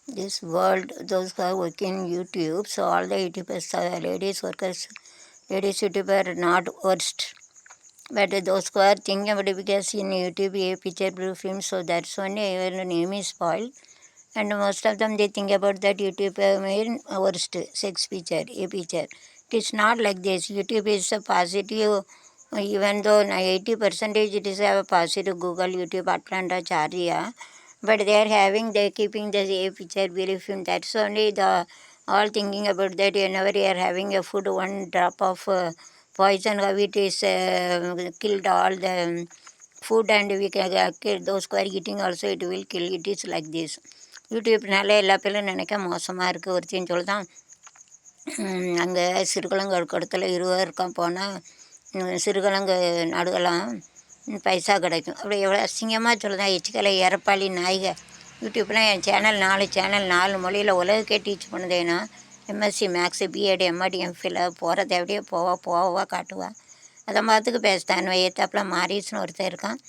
this world, those who are working in YouTube, so all the YouTubers, ladies workers, ladies YouTuber are not worst. But those who are thinking about it, because in YouTube, a picture blue film, so that's only your name is spoiled. And most of them, they think about that YouTube mean worst, sex picture, a picture. It is not like this. YouTube is a positive, even though 80% it is a positive Google, YouTube, Atlanta, Charya. But they are having, they are keeping the a picture, beauty film. That's only the all thinking about that. Whenever you are having a food, one drop of poison, how it is killed all the food, and we can kill those who are eating also, it will kill. It is like this. யூடியூப்னால எல்லா பேரும் நினைக்க மோசமாக இருக்குது. ஒருத்தின்னு சொல்லுதான், அங்கே சிறுகலங்கு இடத்துல 20 இருக்கான் போனால் சிறுகலங்கு நடுகலாம் பைசா கிடைக்கும். அப்படி எவ்வளோ அசிங்கமாக சொல்லுதான், எச்சிக்கலை இறப்பாளி நாய்க. யூடியூப்லாம் என் சேனல் 4 சேனல் 4 மொழியில் உலகக்கே டீச் பண்ணுதேன்னா, MSc maths, BEd, MEd, MPhil போகிறத அப்படியே போவா காட்டுவா. அதை மாத்துக்கு பேசுதான். ஏத்தாப்பில் மாரிஸ்னு ஒருத்தர் இருக்கான்,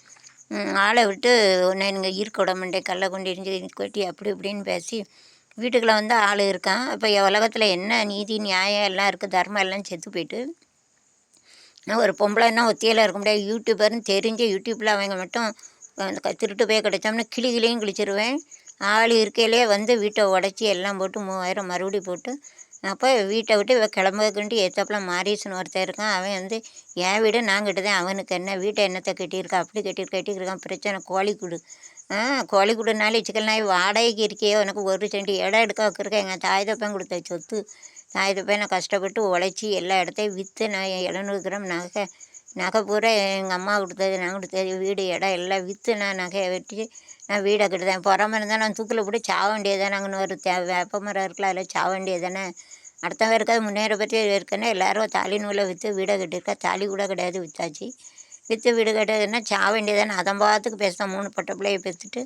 ஆளை விட்டு ஒன்று எனக்கு ஈர்க்க விட மாட்டேன், கல்லை கொண்டு எரிஞ்சு கொட்டி அப்படி இப்படின்னு பேசி வீட்டுக்குள்ளே வந்து ஆள் இருக்கான். இப்போ உலகத்தில் என்ன நீதி நியாயம் எல்லாம் இருக்குது, தர்மம் எல்லாம் செத்து போயிட்டு ஒரு பொம்பளைன்னா ஒத்தியில் இருக்க முடியாது. யூடியூபர்னு தெரிஞ்ச யூடியூப்பில் அவங்க மட்டும் அந்த திருட்டு போய் கிடைச்சோம்னா கிளிகளையும் கிழிச்சிருவேன். ஆள் இருக்கையிலே வந்து வீட்டை உடச்சி எல்லாம் போட்டு 3000 மறுபடி போட்டு அப்போ வீட்டை விட்டு கிளம்புக்குன்ட்டு ஏத்தாப்பில் மாரிஸ்னு ஒருத்தர் இருக்கான். அவன் வந்து என் வீடு நான் கட்டுதேன், அவனுக்கு என்ன வீட்டை என்னத்தை கட்டியிருக்கா, அப்படி கட்டியிருக்கான், பிரச்சனை கோழி கூடு. கோழி கூடுனாலே சிக்கல் நாய் வாடகைக்கு இருக்கையே, உனக்கு 1 சென்ட் இடம் எடுக்க வைக்கிறக்க எங்கள் தாய் தப்பன் கொடுத்த சொத்து. தாய் தப்பன் நான் கஷ்டப்பட்டு உழைச்சி எல்லா இடத்தையும் விற்று நான் 700 கிராம் நகை பூரா எங்கள் அம்மா கொடுத்தது, நான் கொடுத்தது, வீடு இடம் எல்லாம் விற்று நான் நகையை வெட்டி நான் வீடை கட்டுதேன். புறமா இருந்தால் நான் தூக்கில் போட்டு சாக வேண்டியது தானே. அங்கே ஒரு வேப்ப மரம் இருக்கலாம், அதில் சாக வேண்டியது தானே. அடுத்தவன் இருக்காது முன்னேற பற்றி இருக்குன்னா எல்லோரும் தாலி நூலை விற்று வீடை கட்டியிருக்கா. தாலி கூட கிடையாது, விற்றாச்சு. விற்று வீடு கட்டுறதுன்னா சாக வேண்டியது தானே. அதன் பார்த்துக்கு பேசுதான். 3 பொட்டை பிள்ளையை பெற்றுட்டு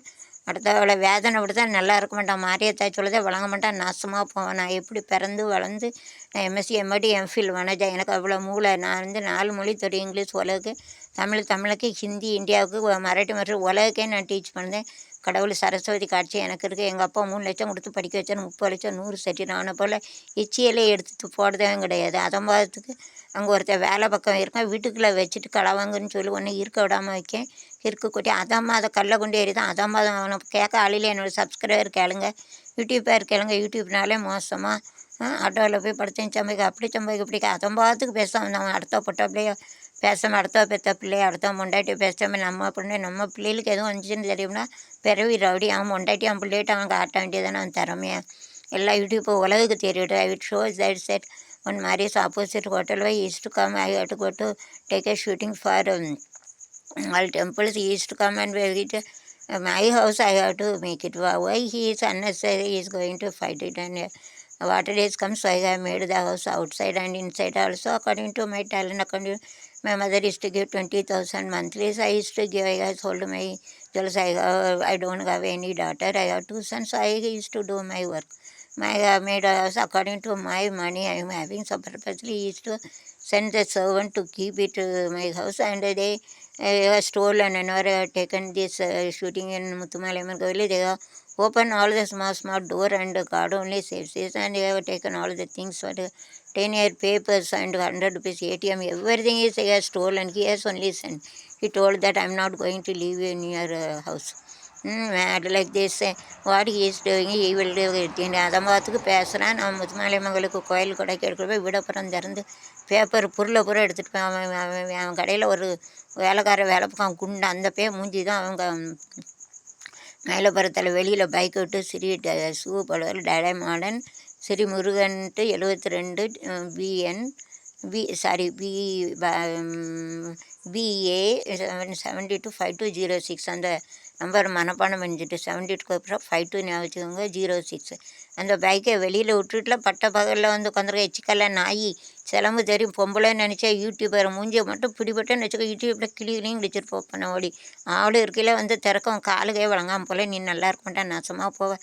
அடுத்தவளை வேதனை விடுத்தா நல்லா இருக்க மாட்டான். மாரியத்தா சொல்லுதே வழங்க மாட்டான், நாசமாக போவேன். நான் எப்படி பிறந்து வளர்ந்து நான் எம்எஸ்சி, எம்எடி, எம்ஃபில் வனஜா, எனக்கு அவ்வளோ மூளை. நான் வந்து 4 மொழி தெரியும், இங்கிலீஷ் உலகுக்கு, தமிழுக்கு, ஹிந்தி இந்தியாவுக்கு, மராட்டி உலகுக்கே நான் டீச் பண்ணேன். கடவுள் சரஸ்வதி காட்சி எனக்கு இருக்குது. எங்கள் அப்பா 3 லட்சம் கொடுத்து படிக்க வச்சார், 30 லட்சம் 100 செட்டி. நான் போல் எச்சியலே எடுத்து போடுறதும் கிடையாது. அதன் பார்த்துக்கு அங்கே ஒருத்தர் வேலை பக்கம் இருக்கேன், வீட்டுக்குள்ளே வச்சுட்டு களவாங்கன்னு சொல்லி ஒன்று இருக்க விடாமல் வைக்கேன். இருக்கு கொட்டி அதம்மா அதை கல்லை கொண்டு ஏறி தான் அதம்மா அவனை கேட்க ஆளில் என்னோடய சப்ஸ்கிரைபர் கேளுங்க, யூடியூப்பர் கேளுங்க. யூடியூப்னாலே மோசமாக ஆட்டோவில் போய் படுத்தேன் சம்பைக்கு அப்படி சம்பைக்கு இப்படி அதன் பார்த்துக்கு பேசாமல் அவன் அடுத்த பொட்டை பிள்ளைய பேசாமல் அடுத்த பெற்ற பிள்ளைய அடுத்த பொண்டாட்டி பேசாமல் நம்ம பிள்ளைகளுக்கு எதுவும் வந்துச்சுன்னு தெரியும்னா பிறவி ரவுடி. அவன் பொண்டாட்டி அவன் பிள்ளைகிட்ட அவன் காட்ட வேண்டியதானே அவன் திறமையா. எல்லா யூடியூப்பை உலகுக்கு தெரிவிட்டு I wit show that set one marriage opposite hotel why east come I had to go to take a shooting for all temples. He used to come and visit my house. I have to make it. Why he is unnecessary, he is going to fight it. And water days come, so I have made the house outside and inside also according to my talent. According to my mother used to give 20,000 monthly, so I used to give. I have sold my jewels. I don't have any daughter, I have 2 sons, so I used to do my work. My made a house according to my money I am having, so purposely he used to send the servant to keep it my house. And they have stolen and have taken this shooting in Muthumalayamman Kovil. They have opened all the small door, and God only saves this. And they have taken all the things for the 10-year papers and 100 rupees ATM. Everything is they have stolen. He has only sent. He told that I am not going to live in your house. Mad like this. What he is doing, he will do it. அதை பார்த்துக்கு பேசுகிறான். நான் முத்துமாலையம்மங்களுக்கு கோயில் கொடைக்கு எடுக்க போய் விடப்புறம் திறந்து paper பொருளை பூரா எடுத்துகிட்டு போய் அவன் கடையில் ஒரு வேலைக்கார வேலை பக்கம் குண்டு அந்த மூஞ்சி தான் அவங்க மயிலப்புறத்தில் வெளியில் பைக் விட்டு ஸ்ரீ ஷூ படுவார் டடை மாடன் ஸ்ரீ முருகன்ட்டு 72 பிஎன் BA 725206 அந்த நம்பர் மனப்பாடம் பண்ணிட்டு 72 அப்புறம் 52 ஞாபகம் 06. அந்த பைக்கை வெளியில் விட்டுட்டுல பட்ட பகலில் வந்து உட்காந்துருக்க எச்சிக்கல்ல நாய் சிலம்பு தெரியும் பொம்பளைன்னு நினச்சா யூடியூபர் மூஞ்சியை மட்டும் பிடிபட்டேன்னு வச்சுக்கோ, யூடியூப்பில் கிளிகளையும் கிழிச்சிட்டு போப்பேன் ஓடி. ஆடு இருக்கையில் வந்து திறக்கும் காலுக்கே வழங்காமல் போல நீ நல்லா இருக்க மாட்டேன், நாசமாக போவ.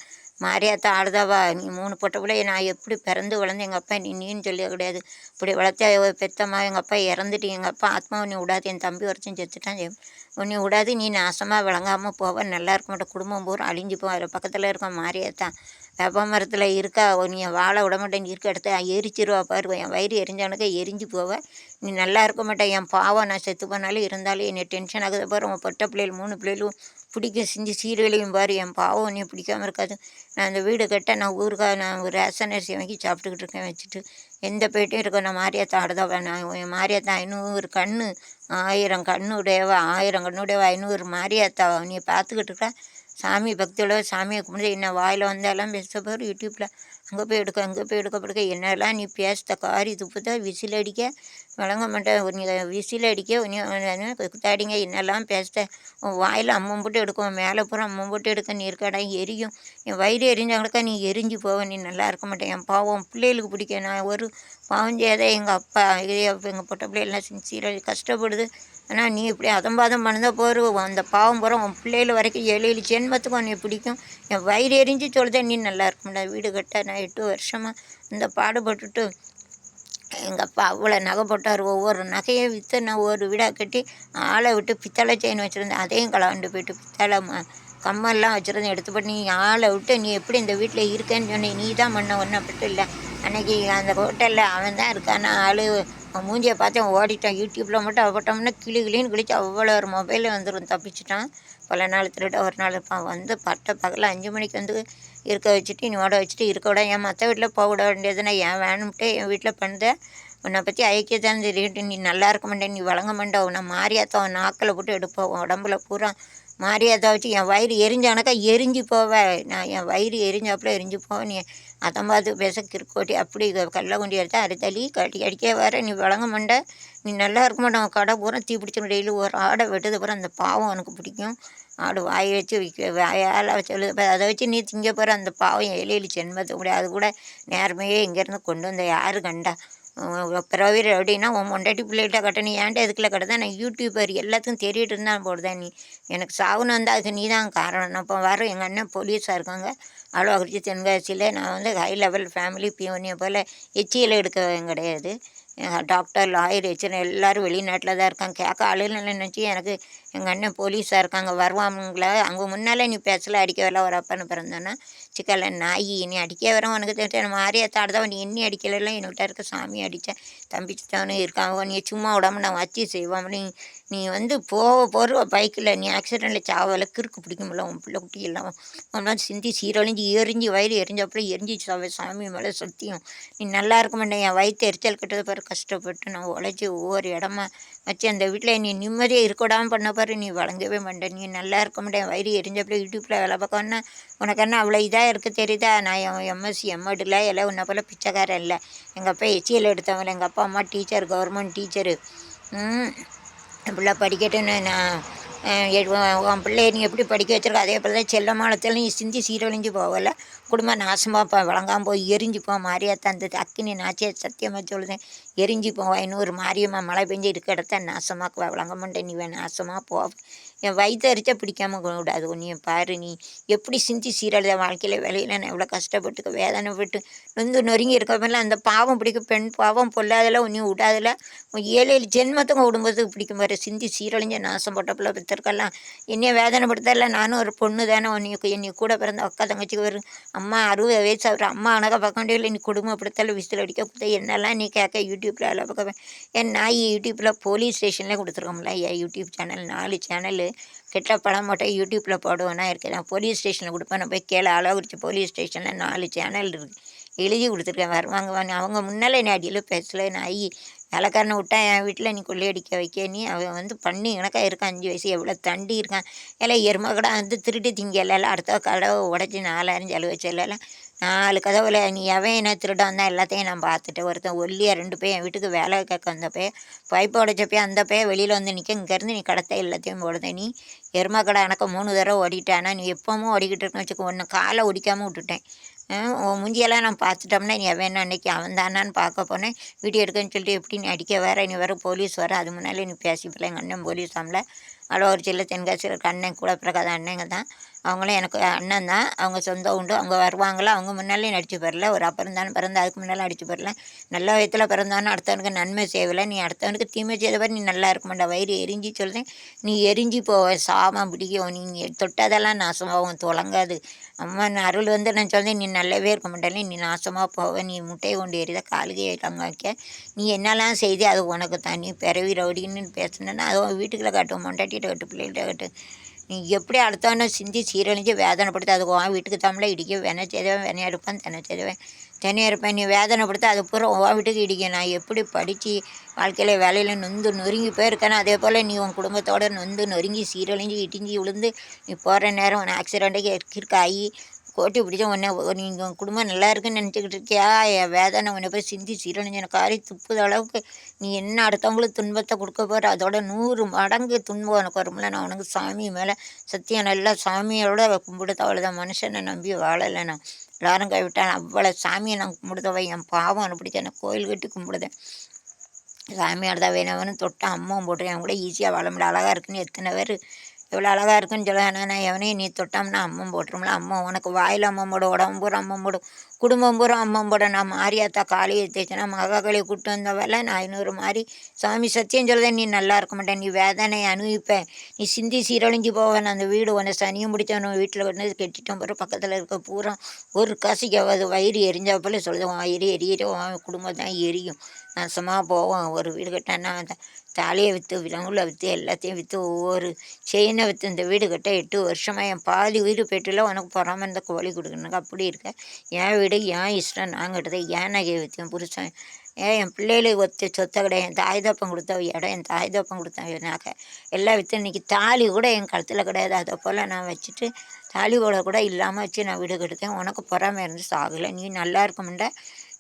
மாரியாத்தா ஆடுதாவா, நீ 3 பொட்டை பிள்ளைய நான் எப்படி பிறந்து வளர்ந்து எங்கள் அப்பா நீன்னு சொல்ல கிடையாது. இப்படி வளர்த்த பெத்தம்மா எங்கள் அப்பா இறந்துட்டு எங்கள் அப்பா ஆத்மா உன்னை விடாது, என் தம்பி ஒருத்தன் செத்துட்டான், உன்னை விடாது, நீ நாசமாக விளங்காமல் போவ, நல்லா இருக்க மாட்டேன், குடும்பம் பூரா அழிஞ்சு போவோம். அதில் பக்கத்தில் இருக்க மாரியாத்தான் வேப்ப மரத்தில் இருக்கா நீ வாழை விட மாட்டேன், நீ இருக்க இடத்த எரிச்சிருவா பாரு, என் வயிறு எரிஞ்சவனுக்கு எரிஞ்சு போவ, நீ நல்லா இருக்க மாட்டேன், என் பாவம் நான் செத்து போனாலும் இருந்தாலும் என்னை டென்ஷன் ஆகுது பாரு, உன் பொட்ட பிள்ளைகள் 3 பிள்ளைகளும் பிடிக்கும் செஞ்சு சீரழியும் பாரு, என் பாவம் நீ பிடிக்காமல் இருக்காது. நான் அந்த வீடு கட்ட நான் ஊருக்காக நான் ஒரு ரேஷன் அரிசி வாங்கி சாப்பிட்டுக்கிட்டு இருக்கேன் வச்சுட்டு, எந்த பேட்டையும் இருக்க நான் மாரியாத்தா ஆடுதான், நான் என் மாரியாத்தா 500 கண்ணு 1000 கண்ணுடையவ 1000 கண்ணுடையவ 500 மாரியாத்தா நீ பார்த்துக்கிட்டு இருக்க. சாமி பக்தியோட சாமியை கும்பிட்டு என்ன வாயில் வந்தாலும் பேச போகிற யூடியூப்பில் அங்கே போய் எடுக்க அங்கே போய் எடுக்கப்படுக்க என்னெல்லாம் நீ பேசுத காரி துப்புத விசில் அடிக்க விளங்க மாட்டேன், நீ விசில் அடிக்க நீ குத்தாடிங்க என்னெல்லாம் பேசுத, உன் வாயில் அம்மம் போட்டு எடுக்கும், மேலே பூரா அம்மம் போட்டு எடுக்க நீ இருக்கடா எரியும், என் வயிறு எரிஞ்சாங்களுக்கா நீ எரிஞ்சு போவ, நீ நல்லா இருக்க மாட்டேன், என் பாவம் பிள்ளைகளுக்கு பிடிக்க நான் ஒரு பாவம் செய்யாத எங்கள் அப்பா எங்கள் பொட்ட பிள்ளைகள்லாம் சின்சியராக கஷ்டப்படுது. ஆனால் நீ இப்படி அதம்பாதம் பண்ணதான் போகிற அந்த பாவம் போகிற உன் பிள்ளைகள் வரைக்கும் 7 ஜென்மத்துக்கும் உன்னை பிடிக்கும், என் வயிறு எரிஞ்சு சொல்லுதேன் நீ நல்லா இருக்க மாட்டேன். வீடு கட்ட நான் 8 வருஷமாக இந்த பாடுபட்டுட்டு எங்கள் அப்பா அவ்வளோ நகை போட்டார், ஒவ்வொரு நகையை விற்று நான் ஒரு வீடாக கட்டி ஆளை விட்டு பித்தளை செயின் வச்சுருந்தேன், அதையும் கலண்டு போயிட்டு பித்தளை கம்மல்லாம் வச்சுருந்தேன் எடுத்து போட்டு, நீ ஆளை விட்டு நீ எப்படி இந்த வீட்டில் இருக்கேன்னு சொன்னேன், நீ தான் பண்ண ஒன்றை பட்டு இல்லை. அன்றைக்கி அந்த ஹோட்டலில் அவன் தான் இருக்கானா ஆள், மூஞ்சியை பார்த்தேன் ஓடிட்டான். யூடியூப்பில் மட்டும் போட்டோம்னா கிளின்னு கிழிச்சு அவ்வளோ ஒரு மொபைலில் வந்துடும், தப்பிச்சிட்டான். பல நாள் திருட ஒரு நாள் இருப்பான் வந்து பட்ட பகலில் 5 மணிக்கு வந்து இருக்க வச்சுட்டு நீ ஓட வச்சுட்டு இருக்க விட, என் மற்ற வீட்டில் போக விட வேண்டியதுன்னா ஏன் வேணும்ட்டு என் வீட்டில் பண்ணுற, உன்னை பற்றி ஐக்கியத்தான் தெரியிட்டு நீ நல்லா இருக்க மாட்டேன், நீ வழங்க மாட்டேன், உன்னை மாரியாத்தா உன் நாக்கில் போட்டு எடுப்போம், உடம்புல பூரா மாரியாத்தா வச்சு என் வயிறு எரிஞ்சானக்கா எரிஞ்சு போவேன், நான் என் வயிறு எரிஞ்சாப்புல எரிஞ்சு போவேன், நீ அதம் பார்த்து பேச கிறுக்கோட்டி அப்படி கல்லை கொண்டு எடுத்தா அடித்தள்ளி அடிக்க வர நீ வழங்க மாட்டே, நீ நல்லா இருக்க மாட்டேன், உன் கடை பூரா தீ பிடிச்சிடும், டெய்லி ஒரு ஆடை வெட்டுது பூரா அந்த பாவம் உனக்கு பிடிக்கும், ஆடு வாய் வச்சு வாயால் சொல்லு அதை வச்சு நீ திங்க போகிற அந்த பாவம் 7 ஜென்மத்தை கூட அது கூட நேர்மையே இங்கேருந்து கொண்டு வந்த யார் கண்டா பிறவி அப்படின்னா உன் பொண்டாட்டி பிள்ளைகிட்ட கட்ட நீ ஏன்ட்ட எதுக்குள்ள கட்டதான், நான் யூடியூபர் எல்லாத்துக்கும் தெரியிட்டு இருந்தான் போடுதேன், நீ எனக்கு சாவுன்னு வந்தால் அதுக்கு நீ தான் காரணம். நான் இப்போ வர எங்கள் அண்ணன் போலீஸாக இருக்காங்க ஆழ்வாக்குறிச்சி தென்காசியில், நான் வந்து ஹை லெவல் ஃபேமிலி பியோனியை போல் எச்சியில் எடுக்க கிடையாது, டாக்டர் லாயர் வச்சுருந்தேன் எல்லோரும் வெளிநாட்டில் தான் இருக்காங்க, கேட்க ஆளுநர் நினச்சி எனக்கு எங்கள் அண்ணன் போலீஸாக இருக்காங்க வருவாங்கள, அங்கே முன்னால் நீ பேசல அடிக்க வரல ஒரு அப்பன்னு பிறந்தானா சிக்கல நாய் நீ அடிக்க வர உனக்கு தெரிஞ்ச மாரியாத்தாடுதான், நீ எண்ணி அடிக்கலாம் என்கிட்ட இருக்க சாமி அடித்தேன் தம்பிச்சுத்தானு இருக்காங்க, நீ சும்மா விடாமல் நான் வச்சு செய்வோம், நீ வந்து போகிற பைக்கில் நீ ஆக்சிடெண்ட்டில் சாவல கிறுக்கு பிடிக்கும்ல உன் பிள்ளை குட்டி எல்லாம் ஒன்றா சிந்தி சீரழிஞ்சு எரிஞ்சு வயிறு எரிஞ்சப்பறம் எரிஞ்சு சாமி மேலே சத்தியம் நீ நல்லா இருக்க மாட்டேன், என் வயிற்று எரிச்சல் கிட்டது பாரு கஷ்டப்பட்டு நான் உழைச்சி ஒவ்வொரு இடமா வச்சு அந்த வீட்டில் நீ நிம்மதியாக இருக்கக்கூடாமல் பண்ண பாரு, நீ வழங்கவே மாட்டேன், நீ நல்லா இருக்க மாட்டேன், வயிறு எரிஞ்சப்பல யூடியூப்பில் வேலை பார்க்கணுன்னா உனக்கு என்ன அவ்வளோ இதாக இருக்குது தெரியுதா, நான் எம்எஸ்சி எம்எட்டில் எல்லாம் உன்னை போல் பிச்சைக்காரன் இல்லை, எங்கள் அப்பா எச்சியில் எடுத்தவங்கள, எங்கள் அப்பா அம்மா டீச்சர் கவர்மெண்ட் டீச்சரு, பிள்ளை படிக்கட்டுன்னு நான் உன் பிள்ளைய நீ எப்படி படிக்க வச்சிருக்க அதே போல் தான் செல்லமானத்தில் நீ சிந்தி சீரழிஞ்சு போகல, குடும்பம் நாசமாக விளங்காமல் போய் எரிஞ்சு போ மாரியாத்தான் அந்த அக்கினி நாச்சியை சத்தியமாக சொல்லுதேன் எரிஞ்சு போவா, இன்னொரு மாரியம்மா மழை பெஞ்சு இருக்க இடத்த நாசமாக்குவா, விளங்க மாட்டேன் நீ நாசமாக போ, என் வயிற்று அரிச்சா பிடிக்காமல் கூடாது, நீ பாரு நீ எப்படி சிந்தி சீரழித வாழ்க்கையில் வெளியில் நான் எவ்வளோ கஷ்டப்பட்டு வேதனைப்பட்டு நொறுங்கி இருக்கமெல்லாம் அந்த பாவம் பிடிக்கும், பெண் பாவம் பொல்லாதில் நீ விடாதில் 7 ஜென்மத்துக்கும் விடும்போதுக்கு பிடிக்கும் பாரு, சிந்தி சீரழிஞ்ச நாசம் போட்டப்பில் பித்தருக்கெல்லாம் என்னைய வேதனைப்படுத்தல, நானும் ஒரு பொண்ணு தானே, என்னை கூட பிறந்த அக்கா தங்கச்சிக்கு வரும் அம்மா 60 வயசு ஆகிற அம்மா அணக்க பார்க்க வேண்டியதில்லை, நீ குடும்பப்படுத்தல விசில் அடிக்க கொடுத்த என்னெல்லாம் நீ கேட்க யூடியூப்பில் வேலை பார்க்க என் நாய் யூடியூப்பில் போலீஸ் ஸ்டேஷனில் கொடுத்துருக்கோம்ல, என் யூடியூப் சேனல் 4 சேனலு கெட்ட படம் மட்டும் யூடியூப்பில் போடுவேன்னா இருக்கேன், நான் போலீஸ் ஸ்டேஷனில் கொடுப்பேன், நான் போய் கேள ஆழ்வாக்குறிச்சி போலீஸ் ஸ்டேஷனில் 4 சேனல் இருக்குது எழுதி கொடுத்துருக்கேன், வருவாங்க அவங்க முன்னால் என்னை அடியில் பேசலை, நாய் வேலைக்காரனை விட்டா என் வீட்டில் நீ கொள்ளையடிக்க வைக்க நீ அவன் வந்து பண்ணி எனக்கா இருக்கான் 5 வயசு எவ்வளோ தண்டி இருக்கான், எல்லாம் எருமை கடை வந்து திருட்டு திங்கலாம் அடுத்த கதவை உடச்சி 4000 செலவு வச்சலாம் 4 கதவுல நீ எவன் என்ன திருட வந்தால் எல்லாத்தையும் நான் பார்த்துட்டேன், ஒருத்தன் ஒல்லியாக 2 பேர் என் வீட்டுக்கு வேலை கேட்க வந்த பைப்பை உடைச்சப்பே அந்த வெளியில் வந்து நிற்க இங்கேருந்து நீ கடத்த எல்லாத்தையும் போடுத, நீ எருமை கடை எனக்கு 3 தடவை ஓடிட்டானா நீ எப்பவும் ஓடிக்கிட்டு இருக்கேன்னு வச்சுக்கோ, ஒன்று காலை ஒடிக்காமல் விட்டுட்டேன், உன் முந்தியெல்லாம் நான் பார்த்துட்டோம்னா நீ வேணும் அன்றைக்கி அவன் தானான்னு பார்க்க போனேன் வீடியோ எடுக்கன்னு சொல்லிட்டு எப்படி நீ அடிக்க வேற நீ வேறு போலீஸ் வர அது முன்னாலே நீ பேசிப்பில்ல, எங்கள் அண்ணன் போலீஸ் ஆமல ஆழ்வாக்குறிச்சியில் தென்காசியில் இருக்க அண்ணன் கூட பிறக்காத அண்ணங்க தான் அவங்களும் எனக்கு அண்ணன் தான். அவங்க சொந்தம் உண்டு. அவங்க வருவாங்களா, அவங்க முன்னாலேயும் நடிச்சு போயிடல. ஒரு அப்பறம் தானே பிறந்த, அதுக்கு முன்னால நடிச்சு போயிடல. நல்ல விதத்தில் பிறந்தான்னு அடுத்தவனுக்கு நன்மை செய்யலை. நீ அடுத்தவனுக்கு தீமை செய்தவரை நீ நல்லா இருக்க மாட்டா. வயிறு எரிஞ்சு சொல்கிறேன், நீ எரிஞ்சு போவ. சாபம் பிடிக்கும். நீங்கள் தொட்டதெல்லாம் நாசமாகும், தொடங்காது. அம்மா அருள் வந்து நான் சொல்கிறேன், நீ நல்லாவே இருக்க மாட்டாலே, நீ நாசமாக போவ. நீ முட்டையை கொண்டு எறித காலுகே தங்க வைக்க. நீ என்னெல்லாம் செய்து அது உனக்கு தான். நீ பிறவி ரவுடின்னு பேசுனேன்னா அது உன் வீட்டுக்குள்ளே காட்டும், மொண்டாட்டிகிட்ட கட்டு, பிள்ளைகிட்ட கட்டு. நீ எப்படி அடுத்தவனை சிந்தி சீரழிஞ்சு வேதனைப்படுத்த, அதுக்கு உன் வீட்டுக்கு தமிழை இடிக்க. வெனை செய்தவன் வெனையாக இருப்பான், தெனை செய்தவன் தனியாக இருப்பேன். நீ வேதனைப்படுத்த அது பூரா உன் வீட்டுக்கு இடிக்க. நான் எப்படி படித்து வாழ்க்கையில் வேலையில் நொந்து நொறுங்கி போயிருக்கேனோ அதே போல் நீ உன் குடும்பத்தோடு நொந்து நொறுங்கி சீரழிஞ்சு இடிஞ்சு விழுந்து நீ போகிற நேரம் உன்னை ஆக்சிடெண்ட்டுக்கு கிறுக்காகி கோட்டி பிடிச்ச உன்னை நீங்கள் குடும்பம் நல்லா இருக்குன்னு நினச்சிக்கிட்டு இருக்கியா? என் வேதனை உன்னை போய் சிந்தி சீரழிஞ்சு எனக்கு காரி துப்புத அளவுக்கு நீ என்ன அடுத்தவங்களுக்கு துன்பத்தை கொடுக்க போகிற, அதோட 100 மடங்கு துன்பம் உனக்கு வரும்ல. நான் உனக்கு சாமி மேலே சத்தியம், நல்லா சாமியோட கும்பிடுத்த அவ்வளோதான். மனுஷனை நம்பி வாழலை நான். எல்லாரும் கைவிட்டான், அவ்வளோ சாமியை நான் கும்பிடுதவை. என் பாவம் அனுப்பிடிச்ச நான் கோயில் கட்டி கும்பிடுதேன். சாமியோட தான் வேணவனு தொட்டு அம்மாவும் போட்டுருக்கேன். அவன் கூட ஈஸியாக வாழ முடியல. அழகாக இருக்குன்னு எத்தனை பேர் எவ்வளோ அழகாக இருக்குன்னு சொல்ல. நான் எவனையும் நீ தொட்டோம்னா அம்மம் போட்டுரும்ல. அம்மா உனக்கு வாயில் அம்மம் போடும், உடம்பு பூரா அம்மம் போடும், குடும்பம் பூரா அம்மம் போட. நான் மாரியாத்தா காளியை தேய்ச்சினா மகாக்காளியை கூப்பிட்டு வந்தவள நான் 500 மாதிரி சாமி சத்தியம் சொல்லுதேன். நீ நல்லா இருக்க மாட்டேன், நீ வேதனை அனுபவிப்பேன், நீ சிந்தி சீரழிஞ்சு போவேன். அந்த வீடு உன்னை சனியும் பிடிச்சவன் வீட்டில் கொண்டு கெட்டிட்டோம் பிறகு பக்கத்தில் இருக்க பூரா ஒரு கசிக்காவது வயிறு எரிஞ்சா போல சொல்லுது. வயிறு எரியிற உன் குடும்பம் தான் எரியும், நாசமாக போவோம். ஒரு வீடு கட்டினா தாலியை விற்று, விலங்குல விற்று, எல்லாத்தையும் விற்று, ஒவ்வொரு செயினை விற்று இந்த வீடு கட்ட 8 வருஷமாக என் பாதி உயிர் போயிட்டுல. உனக்கு பொறாமல் இந்த கோழி கொடுக்கணுங்க. அப்படி இருக்க என் வீடு என் இஷ்டம், நான் கட்டுறது என் நகையை விற்றேன் புருஷன். என் பிள்ளைகளுக்கு ஒத்து சொத்தை கிடையாது. என் தாய் தப்பம் கொடுத்த இடம், என் தாய் தப்பம் கொடுத்த நகை எல்லாம் விற்று. இன்றைக்கி தாலி கூட என் கழுத்தில் கிடையாது. அதை போல் நான் வச்சுட்டு தாலி போட கூட இல்லாமல் வச்சு நான் வீடு கெடுத்தேன். உனக்கு பொறாமல் இருந்து சாகலை. நீ நல்லா இருக்க மாட்டே.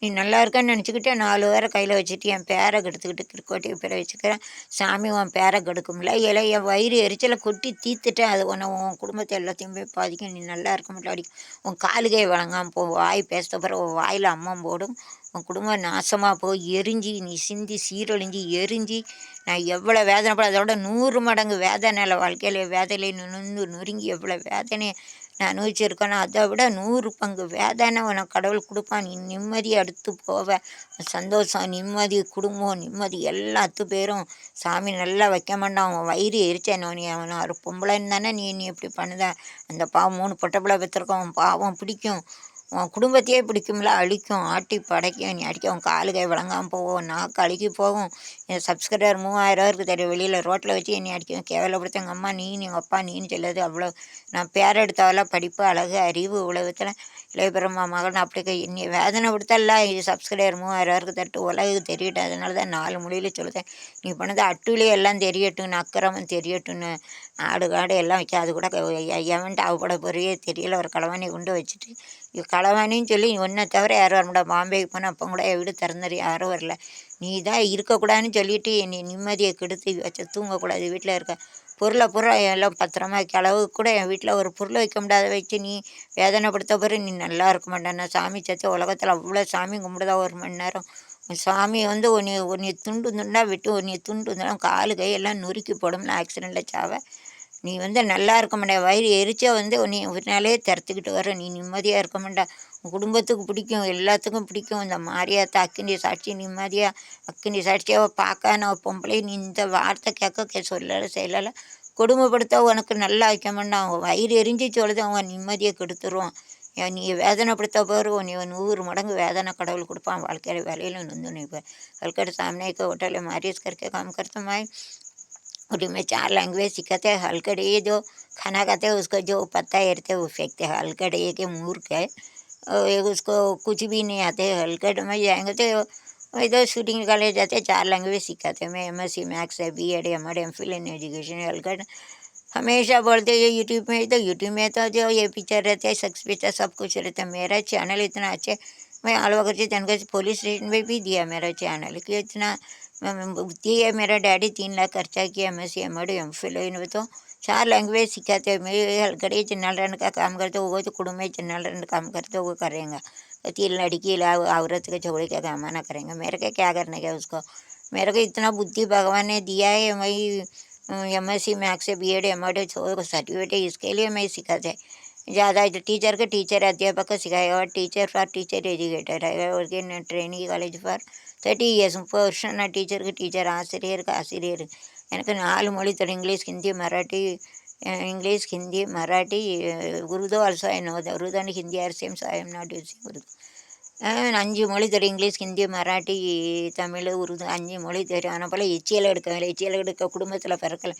நீ நல்லா இருக்கன்னு நினச்சிக்கிட்டு 4 பேரை கையில் வச்சுட்டு என் பேரை கெடுத்துக்கிட்டு கிறுக்கோட்டையை பேரை வச்சுக்கிறேன். சாமி உன் பேரை கெடுக்கும்ல. இல்லை என் வயிறு எரிச்சலை கொட்டி தீர்த்துட்டேன். அது உன் குடும்பத்தை எல்லாத்தையும் போய் பாதிக்கும். நீ நல்லா இருக்க மாட்டே. அடிக்கும் உன் காலுகை வழங்காமல் போ. வாய் பேச பிறகு உன் வாயில் அம்மம் போடும். உன் குடும்பம் நாசமாக போய் எரிஞ்சு நீ சிந்தி சீரழிஞ்சு எரிஞ்சு நான் எவ்வளோ வேதனைப்பட, அதோட 100 மடங்கு வேதனை. வாழ்க்கையில் வேதனையில் நொந்து நொறுங்கி எவ்வளோ வேதனையை நான் அனுபவிச்சிருக்கேனோ அதை விட 100 பங்கு வேதனை உனக்கு கடவுள் கொடுப்பான். நீ நிம்மதி அடுத்து போவ. சந்தோஷம், நிம்மதி, குடும்பம், நிம்மதி எல்லாத்து பேரும் சாமி நல்லா வைக்க மாட்டான். அவன் வயிறு எரிச்சேன். நீ அவன் ஒரு பொம்பளைன்னு தானே நீ இப்படி பண்ணுத. அந்த பாவம் 3 பொட்டை பிள்ளை பெற்றிருக்கோம். அவன் பாவம் பிடிக்கும், உன் குடும்பத்தையே பிடிக்கும்ல. அழிக்கும், ஆட்டி படைக்கும். நீ அடிக்க உன் காலு கை வழங்காமல் போகும், நாக்கு அழுகி போகும். என் சப்ஸ்கிரைபர் 3000 இருக்குது தெரியும். வெளியில் ரோட்டில் வச்சு என்னை அடிக்கும், கேவலப்படுத்த. எங்கள் அம்மா நீ எங்கள் அப்பா நீன்னு சொல்லாது. அவ்வளோ நான் பேர் எடுத்தாவெல்லாம் படிப்பு, அழகு, அறிவு, உலகத்தில் இளையபிரம்மா மகன் அப்படி என்னை வேதனை கொடுத்தல்ல. இது சப்ஸ்கிரைபர் 3000 தட்டு உலகு தெரியட்டும். அதனால தான் 4 மொழியில் சொல்லுதேன். நீ பண்ணது அட்டுலே எல்லாம் தெரியட்டும், அக்கிரமம் தெரியட்டும்னு. ஆடு காடு எல்லாம் வைக்க. அது கூட எவன்ட்டு அவப்பட பொறியே தெரியல. ஒரு களவாணி கொண்டு வச்சுட்டு களவாணின்னு சொல்லி ஒன்றை தவிர யாரும் வர முடியாது. பாம்பேக்கு போனால் அப்போ கூட என் வீடு திறந்துரு, யாரும் வரல. நீ தான் இருக்கக்கூடாதுன்னு சொல்லிவிட்டு என்னை நிம்மதியை கெடுத்து வச்சு தூங்கக்கூடாது. வீட்டில் இருக்க பொருளை பூரா எல்லாம் பத்திரமா கிளவு கூட என் வீட்டில் ஒரு பொருளை வைக்க முடியாத வச்சு நீ வேதனைப்படுத்த பிறகு நீ நல்லா இருக்க மாட்டேன். நான் சாமி சத்த உலகத்தில் அவ்வளோ சாமி கும்பிடுதா 1 மணி நேரம். சாமி வந்து உன்னை துண்டு துண்டாக விட்டு உன்னை துண்டு துண்டாக காலு கையெல்லாம் நொறுக்கி போடும்ல. ஆக்சிடெண்ட்டில் சாவ. நீ வந்து நல்லா இருக்க மாட்டேன். வயிறு எரிச்சா வந்து உன்னை உன்னாலே திறத்துக்கிட்டு வர. நீ நிம்மதியாக இருக்க மாட்டா. உன் குடும்பத்துக்கு பிடிக்கும், எல்லாத்துக்கும் பிடிக்கும். இந்த மாரியாத்தா அக்கினி சாட்சி நிம்மதியாக அக்கினி சாட்சியாக பார்க்கான பொம்பளை நீ இந்த வார்த்தை கேட்க சொல்லலை செய்யலை. கொடுமைப்படுத்த உனக்கு நல்லா வைக்க மாட்டான். அவன் வயிறு எரிஞ்சு சொல்லுது, அவன் நிம்மதியை கெடுத்துருவான். நீ வேதனைப்படுத்த போகிற நீ 100 மடங்கு வேதனை கடவுள் கொடுப்பான். வாழ்க்கையில் வேலையில் நொந்து நிற்பேன். हलकट सामने एक होटल है, मारिस करके काम करता हूँ मैं। और में 4 लैंग्वेज सिखाते हैं। हलकट ये जो खाना खाते हैं उसको जो पत्ता एरते हैं वो फेंकते हैं। हलकट ये के मूर्ख है, ये उसको कुछ भी नहीं आते। हलकट में जाएंगे तो इधर शूटिंग कॉलेज जाते हैं, 4 लैंग्वेज सिखाते हैं। मैं MSc मैथ्स है, BEd MD MPhil in education. हलकट हमेशा बोलते हैं यूट्यूब में, तो यूट्यूब में तो जो ये पिक्चर रहते हैं, सक्स पिक्चर सब कुछ रहता है। मेरा चैनल इतना अच्छे, मैं अलवा कर तनक पुलिस स्टेशन में भी दिया मेरा चैनल कि इतना बुद्धि है। मेरा डैडी 3 लाख खर्चा किया। MSc MD MPhil इन तो 4 लैंग्वेज सिखाते हैं। मैं हलकट ही चैनल रन का काम करते हो, वो तो कुटुंब में चैनल रन काम करते हो, वो करेंगे। 3 लड़की औरत के झगड़े का कमाना करेंगे। मेरे को क्या करने का उसको। मेरे को इतना बुद्धि भगवान ने दिया है। मैं MSc मैथ्स से BEd MAD सर्टिफिकेट है, इसके लिए मैं सिखाते हैं ज़्यादा। टीचर के टीचर अध्यापक को सिखाएगा और टीचर फॉर टीचर एजुकेटर है और ट्रेनिंग காலேஜ் ஃபார் 30 years 30 வருஷம் நான் டீச்சருக்கு டீச்சர், ஆசிரியருக்கு ஆசிரியர். எனக்கு 4 மொழி தெரியும்: English, Hindi, Marathi. English, Hindi, Marathi, Urdu also I know the Urdu and Hindi R same, so I am not using Urdu. 5 மொழி தெரியும்: இங்கிலீஷ், ஹிந்தி, மராட்டி, தமிழ், உருது. 5 மொழி தெரியும். ஆனால் போல் எச்சியல் எடுக்கவில்லை. எச்சியல் எடுக்க குடும்பத்தில் பிறக்கலை.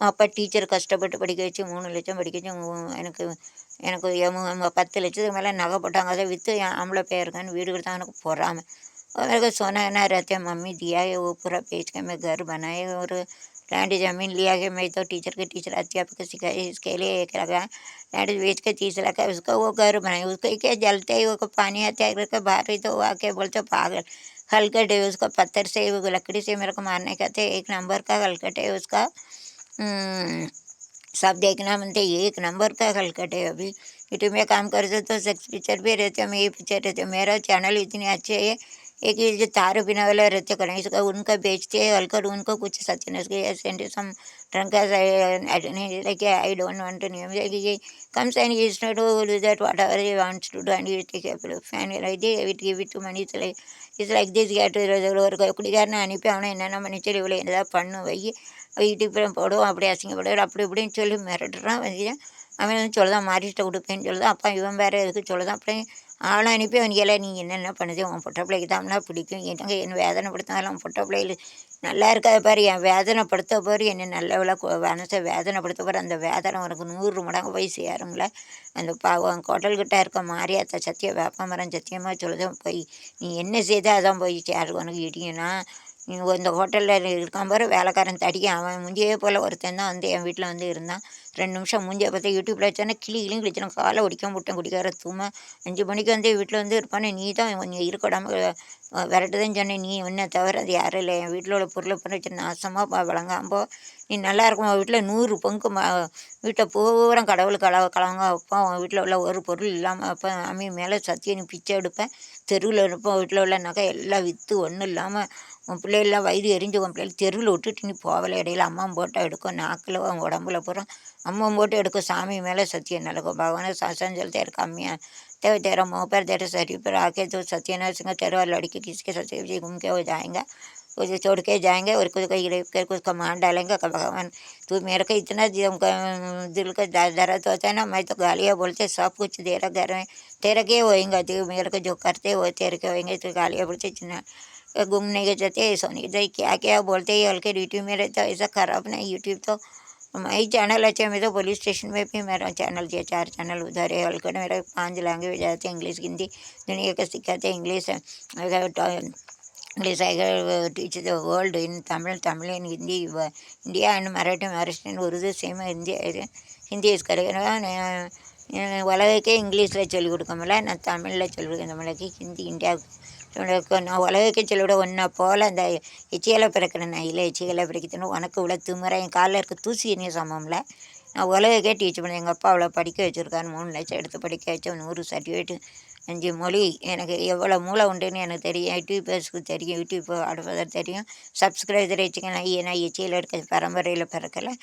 அப்போ டீச்சர் கஷ்டப்பட்டு படிக்க வச்சு 3 லட்சம் படிக்க வச்சு எனக்கு எனக்கு 10 லட்சத்துக்கு மேலே நகை போட்டாங்க. அதை விற்று என் ஆம்பளை பையன் வீடு கொடுத்தா எனக்கு பொறாமல். मेरे को सोना ना रहते मम्मी दिया है, वो पूरा बेच के मैं घर बनाए और लैंड ज़मीन लिया है। मैं तो टीचर के टीचर अध्यापक सिखाए, इसके लिए एक लगा लैंड बेच के 30 लाख उसका वो घर बनाए। उसको क्या जलते ही वो पानी आता है करके बाहर ही तो आके बोलते पागल हलकट है उसका, पत्थर से वो लकड़ी से मेरे को मारने का थे। 1 नंबर का हलकट है उसका। सब देखना बनते, 1 नंबर का हलकट है। अभी यूट्यूब में काम करते तो सेक्स पिक्चर भी रहते, मैं ये पिक्चर रहते। मेरा चैनल इतने अच्छे है। एक ये जो तार बिना वाला रहते करें इसका उनका बेचते हैं हलकर, उनको कुछ Sachin some drunk I don't want to name comes and he is not to do that whatever he wants to do and he take a fan like this, it give it to money. It's like this get ஒரு குடிகாரனை அனுப்பி அவனை என்னென்ன பண்ணிச்சு இவ்வளோ என்னதான் பண்ணு வை யூடியூப்பில் போடுவோம், அப்படி அசிங்கப்படுவார், அப்படி இப்படின்னு சொல்லி மிரட்டுறான். அவன் வந்து சொல்லுதான் மாறிட்ட கொடுப்பேன்னு சொல்லுதான். அப்பா இவன் வேறு எதுக்கு சொல்லுதான். அப்படியே ஆளை அனுப்பி அவனுக்கு எல்லாம் நீ என்னென்ன பண்ணுது, உன் பொட்டை பிள்ளைக்கு தான்னா பிடிக்கும், என்னங்க என் வேதனைப்படுத்தினாலும் உன் பொட்டை பிள்ளைகள் நல்லா இருக்காத பாரு, என் வேதனைப்படுத்த பாரு, என்னை நல்ல மனசை வேதனைப்படுத்த பாரு, அந்த வேதனை உனக்கு 100 மடங்கு போய் சேருங்கள. அந்த உன் குடல்கிட்ட இருக்க மாரியாத்த சத்திய வேப்பமரம் சத்தியமாக சொல்லுதான் போய் நீ என்ன செய்தால் அதான் போய் சேரு உனக்கு இடிங்கன்னா. நீ இந்த ஹோட்டலில் இருக்கான் பாரு வேலைக்காரன் தடிக்க, அவன் முஞ்சியே போல் ஒருத்தன் தான் வந்து என் வீட்டில் வந்து இருந்தான். 2 நிமிஷம் மூஞ்சியை பார்த்தா யூடியூப்பில் வச்சானே கிளியும் கிழிச்சிடும், காலை ஒடிக்க முட்டேன் குடிக்கார தூமா. 5 மணிக்கு வந்து வீட்டில் வந்து இருப்பானே, நீ தான் கொஞ்சம் இருக்கடாமல் விரட்டுதான் சொன்னேன். நீ உன்னை தவிர அது யாரும் இல்லை, என் வீட்டில் உள்ள பொருளை பண்ணி வச்சு நாசமாக விளங்காம்போ நீ நல்லா இருக்கும். உன் வீட்டில் 100 பங்கு வீட்டை பூரா கடவுள் கலவங்க வைப்போம். உன் வீட்டில் உள்ள ஒரு பொருள் இல்லாமல் அப்போ அம்மி மேலே சத்தியை நீ பிச்சை எடுப்பேன். தெருவில் இருப்போம். வீட்டில் உள்ள நகை எல்லாம் விற்று ஒன்றும் இல்லாமல் உன் பிள்ளைகள்லாம் வயிறு எரிஞ்சு உன் பிள்ளைகள் தெருவில் விட்டுட்டு நீ போகலை. இடையில அம்மா போட்டால் எடுக்கும், நாக்கில் உன் உடம்புல பூரா அம்மா போட்டு எடுக்கும். சாமி மேலே சத்தியம் நடக்கும். பகவான சாசன் चलते कमियाँ तो तेरा मुँह पर तेरे शरीर पर आके तो सत्यनारायण सिंह तेरे और लड़की किसके सत्य जी घूम के हो जाएगा, उसे छोड़ के जाएंगे और कुछ कहीं रेप कर कुछ मार डालेंगे। भगवान तू मेरे को इतना दिल का दर्द होता है ना, मैं तो गालियाँ बोलते सब कुछ तेरा घर में तेरा के होएगा, तू मेरे को जो करते वो तेरे के होएंगे। तो गालियाँ बोलते चिन्ह घूमने के जाते सोने के जाए क्या क्या बोलते ही हल्के ड्यूटी में रहता। ऐसा खराब नहीं यूट्यूब तो मैं चैनल अच्छे। मैं तो पुलिस स्टेशन में भी मेरा चैनल दिया, 4 चैनल उधर है। हल्के मेरा 5 लैंग्वेज आते हैं, इंग्लिश हिंदी दुनिया का सिखाते हैं। English English I teach the world in Tamil and Hindi, India and Marathi, Maharashtrian, Urdu same Hindi is correct. உலகக்கே இங்கிலீஷில் சொல்லிக் கொடுக்கமில்ல, நான் தமிழில் சொல்லிக் கொடுக்க நம்மளுக்கு ஹிந்தி இந்தியா நான் உலகக்கே சொல்லிவிட ஒன்றா போல் அந்த எச்சியில் பிறக்கிறேன். நான் இல்லை எச்சியில் பிறக்கணும் உனக்கு இவ்வளோ திமுறை என் காலில் இருக்க தூசி என்ன சமம்ல. நான் உலகக்கே டீச் பண்ணேன். எங்கள் அப்பா அவ்வளோ படிக்க வச்சுருக்காரு, 3 லட்சம் எடுத்து படிக்க வச்சேன், 100 சர்டிஃபிகேட்டு, 5 மொழி. எனக்கு எவ்வளோ மூளை உண்டுன்னு எனக்கு தெரியும். யூடியூபர்ஸ்க்கு தெரியும், யூடியூப் அடுப்பதற்கு தெரியும். சப்ஸ்கிரைபர் வச்சுக்க நான் எச்சியில் எடுக்க பரம்பரையில் பிறக்கலை.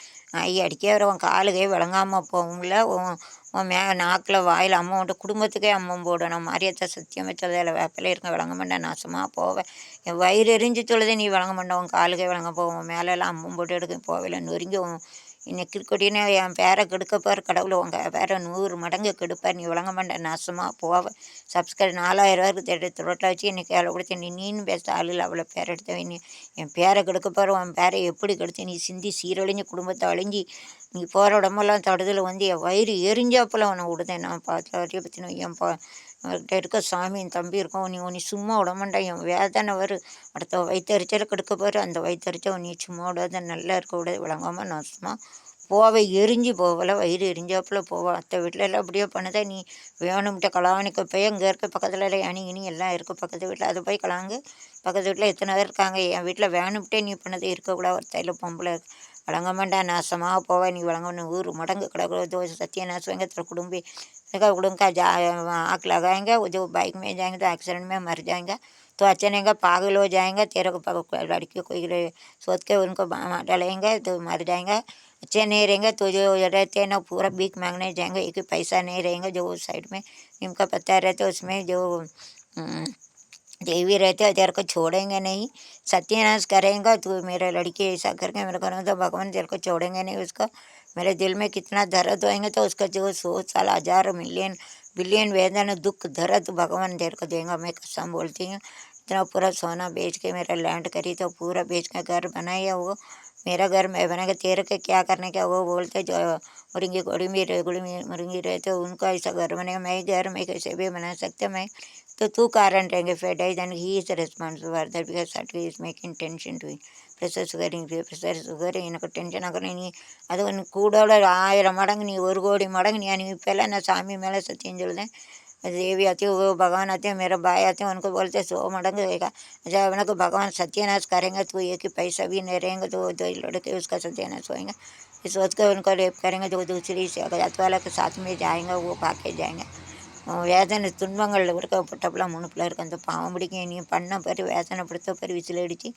ஐயா அடிக்க வர உன் காலுக்கே விளங்காமல் போகும்ல. உன் நாக்கில் வாயில் அம்மாவோட குடும்பத்துக்கே அம்மம் போடணும். மாரியத்தை சத்தியமாக சொல்லுதில்ல, வேப்பிலே இருக்க விளங்க மாட்டேன், நாசமாக போவேன். என் வயிறு எரிஞ்சு சொல்லுதே நீ விளங்க மாட்டேன், உன் காலுக்கே விளங்க போவோம். மேலெல்லாம் அம்மம் போட்டு எடுக்க போகல நொறுங்கி இன்னைக்கு கிற்கொட்டினே என் பேரை கெடுக்கப்பார் கடவுள், உங்கள் பேரை 100 மடங்கு கெடுப்பார். நீ விளங்க மாட்டேன், நாசமாக போவேன். சப்ஸ்கிரைப் 4000 ரூபாய்க்கு ரோட்டில் வச்சு இன்றைக்கி அவ்வளோ கொடுத்து நீன்னு பேச ஆளில் அவ்வளோ பேர் எடுத்த நீ என் பேரை கெடுக்கப்பார். உன் பேரை எப்படி கெடுத்து நீ சிந்தி சீரழிஞ்சு குடும்பத்தை அழிஞ்சி நீ போகிற உடம்பெல்லாம் தடுதல் வந்து என் வயிறு எரிஞ்சாப்பில் உன்னை விடுதேன். நான் பார்த்து பற்றின என் இருக்க சாமி என் தம்பி இருக்கும், நீ சும்மா விடமாட்டா. என் வேதனை வரும், அடுத்த வயிற்றுச்சல கெடுக்க பாரு. அந்த வயிற்றுச்சல் நீ சும்மா விடாத, நல்லா இருக்க விடாது, விளங்காமல் நான் சும்மா போவை எரிஞ்சு போகலை. வயிறு எரிஞ்சாப்புல போவேன். அத்தை வீட்டில் எல்லாம் அப்படியே பண்ணுதா. நீ வேணும்கிட்ட கலாவணிக்கு போய் இங்கே இருக்க பக்கத்தில் எல்லாம் அணி எல்லாம் இருக்குது பக்கத்து வீட்டில், அது போய் கலாங்கு. பக்கத்து வீட்டில் எத்தனை பேர் இருக்காங்க. என் வீட்டில் வேணும்கிட்டே நீ பண்ணது இருக்கக்கூடாது. ஒரு தையில் பொம்பளை விளங்க மாட்டேன், நாசமாக போவேன். நீ விளங்கணும் 100 மடங்கு கடவுள் दो सत्यानाश होंगे तेरे कुटुंबी का जा आग लगाएंगे, वो जो बाइक में जाएंगे तो एक्सीडेंट में मर जाएंगे। तो अच्छे नहीं पागल हो जाएंगे, तेरे को लड़की को सोच के उनको डालेंगे तो मर जाएंगे। अच्छे नहीं रहेंगे तो जो रहते हैं ना पूरा भीख मांगने जाएंगे, एक पैसा नहीं रहेंगे। जो उस साइड में नीम का पत्ता रहता है उसमें जो देवी रहते हैं, तेरे को छोड़ेंगे नहीं, सत्यानाश करेंगे। तो मेरे लड़की ऐसा करके मेरे को तो भगवान तेरे को छोड़ेंगे नहीं। उसका मेरे दिल में कितना दर्द होएंगे तो उसका जो 100 साल 1000 मिलियन बिलियन वेदना दुख दर्द भगवान तेरे को देगा। मैं कसम बोलती हूँ। इतना पूरा सोना बेच के मेरा लैंड करी तो पूरा बेच के घर बनाया, वो मेरा घर मैं बनाएगा। तेरे के क्या करने का वो बोलते जो मुर्गी कोड़ी में रेगुड़ी में मुर्गी रहते उनका ऐसा घर बनेगा। मैं घर में कैसे भी बना सकते मैं, तो तू कारण रहेंगे fed I then he is responsible for that because Sattva is making tension to him. Pressure sugar எனக்கு டென்ஷன் ஆகணும். நீ அது ஒன்று கூடோட 1000 மடங்கு நீ 1 கோடி மடங்கு நீ அனுப்பிப்பல। நான் சாமி மேலே सत्യം சொல்லுதேன்। देवी आती है, वो भगवान आते हैं, मेरा भाई आते हैं, उनको बोलते 100 मडंग रहेगा। जब उनको भगवान सत्यानाश करेंगे तो एक ही पैसा भी नहीं रहेंगे, तो दो लड़के उसका सत्यानाश होएंगे। इस सोच कर उनको रेप करेंगे तो दूसरी से जात वाला के साथ में जाएंगे, वो भाग जाएंगे। வேதனை துன்பங்கள் இருக்கப்பட்டப்பெல்லாம் 3 பிள்ளைருக்கு அந்த பாவம் பிடிக்கும் நீ பண்ண பரி வேதனைப்படுத்த பரி விசில் அடித்து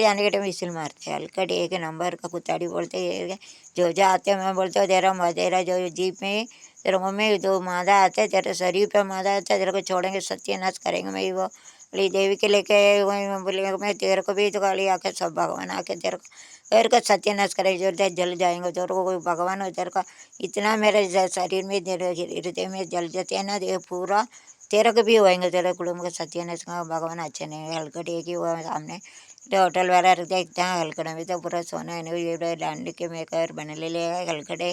जाने विसिल मारते हल्कड़ी एक नंबर का कुताड़ी बोलते जो आते मैं बोलते हो तेरा जो जीप में तेरे मुँह में जो मादा आते तेरे शरीर पे मादा आता है, तेरे को छोड़ेंगे सत्यानाश करेंगे। मैं वो बोली देवी के लेके वही बोली मैं तेरे को भी तो गाली आके सब भगवान आके तेरे को सत्यानाश करेंगे। जो जल जाएंगे तेरे को कोई भगवान हो तेरे का इतना मेरे शरीर में हृदय में जल जाते हैं ना ये पूरा तेरे को भी होएंगे। तेरे कुटुंब का सत्यानाश का भगवान अच्छे नहीं हल्कड़ी की हुआ सामने होटल वाला रहता है इतना हलकड़े में तो पूरा सोना है ये लैंड के मेकर बने ले लेगा हलकड़े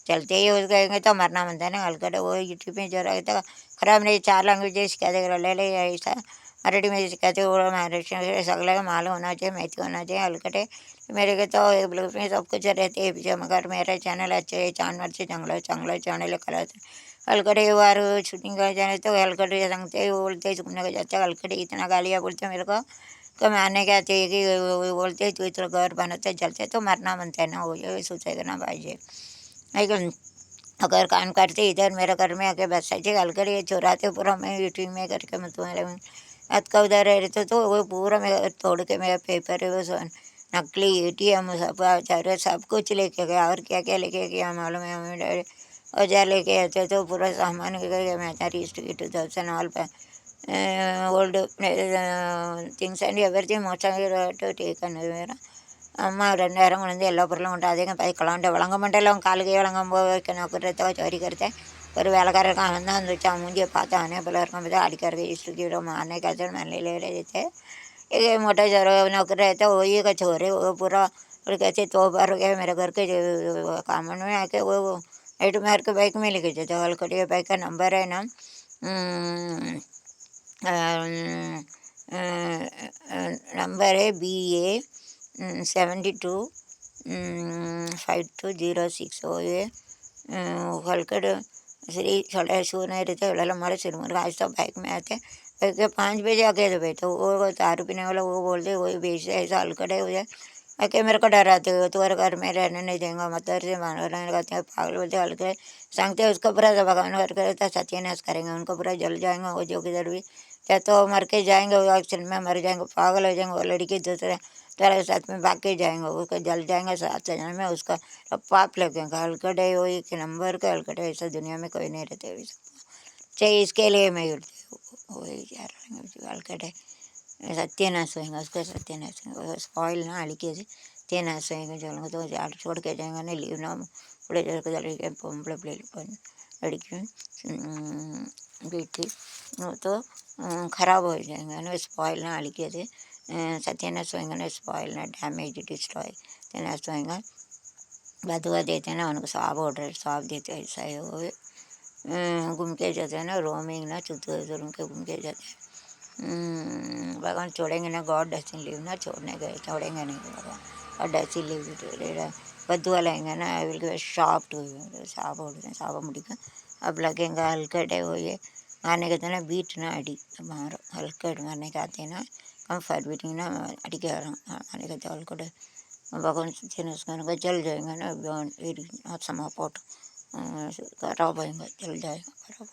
चलते ही हो गएंगे तो मरना बनता है ना। हलकड़े वो यूट्यूब में जो रहता है खराब नहीं 4 लैंग्वेज सिखाते ले ले ऐसा मराठी में सिखाते वो महाराष्ट्र सगले का मालूम होना चाहिए, मैथी होना चाहिए। हलकटे मेरे के तो ब्लॉग में सब कुछ रहते हैं पीछे, मगर मेरा चैनल अच्छे है चांदवर से चांगला चैनल कराते हलकटे वार शूटिंग कर जाने तो हलकटे संगते बोलते घूमने को जाते हलकटे इतना गालियाँ बोलते मेरे को तो मानने क्या चाहिए कि बोलते तू इतना घर बनाते चलते तो मरना बनता है ना, वो ये सोचेगा ना भाई जी। लेकिन अगर काम करते इधर मेरे घर में आके बस ऐसे हलकड़ी ये चुराते पूरा मैं यूट्यूब में करके मैं तुम्हारे हाथ का उधर रहते तो वो पूरा मैं तोड़ के मेरा पेपर है वो नकली ATM सब चारों सब कुछ लेके गया और क्या क्या लेके गया मालूम है हमें। औजार लेके आते तो पूरा सामान लेके मैं तारी स्ट्रीट 2000 ऑल पे old things and everything most of it taken வேறு அம்மா 2000 கொண்டு வந்து எல்லா பொருளும் கொண்டு அதே பைக்கலான்ட்டு விளங்க மாட்டேன் காலுக்கு விளங்கும் போது நோக்கிறத சோரி करते ஒரு வேலைக்காரருக்கு அவன் தான் வந்துச்சு அவன் மூஞ்சியை பார்த்து அவனே போல இருக்கும் போது அடிக்கிறது इस्टुकी मारने का चल मैंने ले रहे थे ये मोटा चोर नौकर रहता वही का चोर है वो पूरा और कहते 2 बार हो गया मेरे घर के कामन में आके वो हेड मार के बाइक में लेके जाते हलकटी बाइक का नंबर है ना नंबर है BA 725206 वो ये हलकट श्री छोटा शू नहीं रहते हमारे सिरमौर आज तो बाइक में आते बाइक के 5 बजे आके तो बैठे वो दारू पीने वाला वो बोलते वही बेचते ऐसा हलकट है मुझे आके मेरे को डराते हो तुम्हारे घर में रहने नहीं देंगे मतलब से मानने कहते हैं पागल बोलते हल्के सांगते उसका पूरा भगवान करके सत्यानाश करेंगे उनको पूरा जल जाएंगे वो जो किधर भी या तो मर के जाएंगे वो एक्सीडेंट में मर जाएंगे पागल हो जाएंगे वो लड़की दूसरे तेरे साथ में भाग के जाएंगे उसको जल जाएंगे 7 जन्म में उसका पाप लगेगा। हलकट है वो एक नंबर का हलकट है ऐसा दुनिया में कोई नहीं रहते चाहिए इसके लिए मैं वही हलकट है सत्यानाश होएंगे उसका सत्यानाश स्पॉइल ना अड़के सत्यानाश होएंगे चलेंगे तो छोड़ के जाएंगे ना लीव ना बड़े लड़के பொம்பளை பிள்ளைகள் लड़की बेटी तो ख़राब हो जाएंगे ना स्पॉइल ना अड़के सत्यानाश होएंगे ना स्पॉइल ना डैमेज डिस्ट्रॉय सत्यानाश होएंगे बदुआ देते ना उनको साफ ऑर्डर साफ देते ऐसा है वो घूम के जाते हैं ना रोमिंग ना चुतुर उनके घूम के जाते हैं भगवान छोड़ेंगे ना गॉड डजंट लीव ना छोड़ने गए छोड़ेंगे नहीं भगवान और डजंट लीव बदुआ लेंगे ना आई विल गिव शाप टू साफ बोलते हैं साफ मुड़िका अब लगेंगे हलकट है वो ये मारने कहते हैं ना बीट ना अड़ी मारो हलकट मारने का आते हैं ना कंफर्ट बीटिंग ना अड़ी के मारने कहते हलकट भगवान उसका जल जाएंगे ना हाथ समा पोट खराब होएंगे जल जाएगा खराब